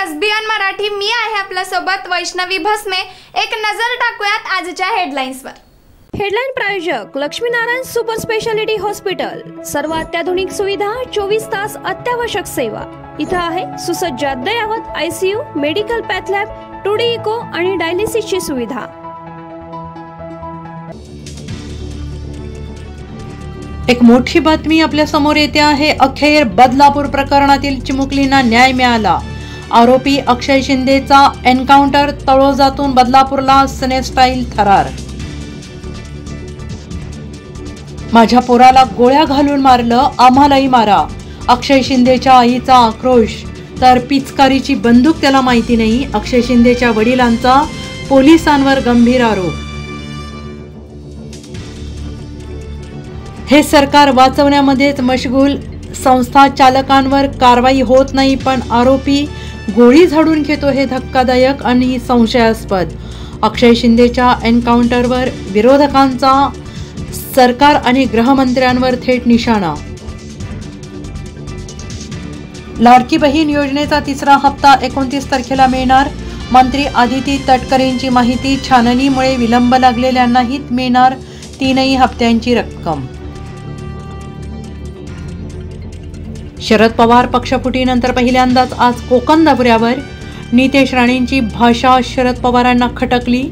SBN Marathi मी आहे आपल्या सोबत वैष्णवी भस्मे। एक नजर टाकूयात आजच्या हेडलाईन्सवर। हेडलाईन प्रायोजक लक्ष्मीनारायण सुपर स्पेशालिटी हॉस्पिटल। सर्व अत्याधुनिक सुविधा, 24 तास अत्यावश्यक सेवा। इथं आहे सुसज्ज अद्ययावत ICU, medical path lab, 2D echo आणि डायलिसिसची सुविधा। एक मोठी बातमी आपल्या समोर येते आहे। अखेर बदलापूर प्रकरणातील चिमुकलींना न्याय मिळाला। आरोपी अक्षय शिंदेचा एन्काउंटर तळोजातून बदलापूरला स्नेस्टाईल थरार। माझ्या पोराला गोळ्या घालून मारलं, आम्हालाही मारा। अक्षय शिंदेच्या आईचा आक्रोश, तर पिचकारीची बंदूक त्याला माहिती नाही। अक्षय शिंदेच्या वडिलांचा पोलिसांवर गंभीर आरोप। हे सरकार वाचवण्यामध्येच मशगूल, संस्था चालकांवर कारवाई होत नाही, पण आरोपी गोळी झाडून घेतो हे धक्कादायक आणि संशयास्पद। अक्षय शिंदेच्या एन्काउंटरवर विरोधकांचा सरकार आणि गृहमंत्र्यांवर थेट निशाणा। लाडकी बहीण योजनेचा तिसरा हप्ता 29 तारखेला मिळणार। मंत्री आदिती तटकरेंची माहिती, छाननीमुळे विलंब लागलेल्यांनाही मिळणार 3 हप्त्यांची रक्कम। शरद पवार पक्षफुटीनंतर पहिल्यांदाच आज कोकण दौऱ्यावर। नितेश राणेंची भाषा शरद पवारांना खटकली।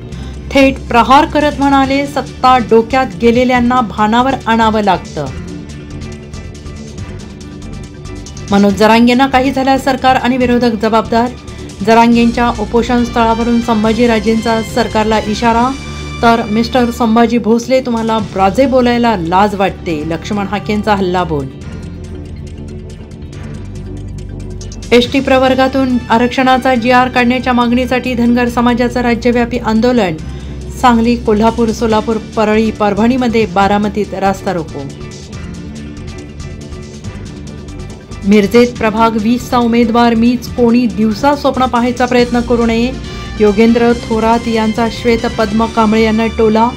थेट प्रहार करत म्हणाले, सत्ता डोक्यात गेलेल्यांना भानावर आणावं लागतं। मनोज जरांगेंना काही झाल्यास सरकार आणि विरोधक जबाबदार। जरांगेंच्या उपोषण स्थळावरून संभाजीराजेंचा सरकारला इशारा, तर मिस्टर संभाजी भोसले तुम्हाला ब्राजे बोलायला लाज वाटते, लक्ष्मण हाकेंचा हल्लाबोल। ST प्रवर्गातून आरक्षणाचा GR काढण्याच्या मागणीसाठी धनगर समाजाचं राज्यव्यापी आंदोलन। सांगली, कोल्हापूर, सोलापूर, परळी, परभणीमध्ये, बारामतीत रास्ता रोको। मिरजेत प्रभाग 20चा उमेदवार मीच, कोणी दिवसा स्वप्न पाहायचा प्रयत्न करू नये। योगेंद्र थोरात यांचा श्वेतपद्म कांबळे यांना टोला।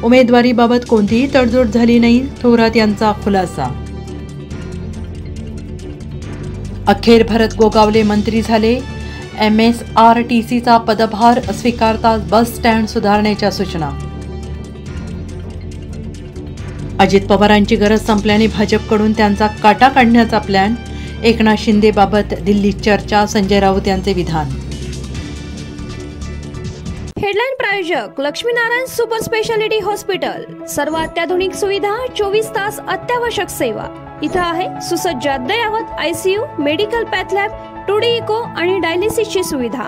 उमेदवारीबाबत कोणतीही तडजोड झाली नाही, थोरात यांचा खुलासा। अखेर भरत गोगावले मंत्री झाले। MSRTCचा पदभार स्वीकारताच बस स्टँड सुधारण्याच्या सूचना। अजित पवारांची गरज संपल्याने भाजपकडून त्यांचा काटा काढण्याचा प्लॅन। एकनाथ शिंदेबाबत दिल्लीत चर्चा, संजय राऊत यांचे विधान। हेडलाईन प्रायोजक लक्ष्मीनारायण सुपर स्पेशालिटी हॉस्पिटल। सर्व अत्याधुनिक सुविधा, 24 तास अत्यावश्यक सेवा। इथं आहे सुसज्ज अद्ययावत ICU, medical path lab, 2D echo आणि डायलिसिसची सुविधा।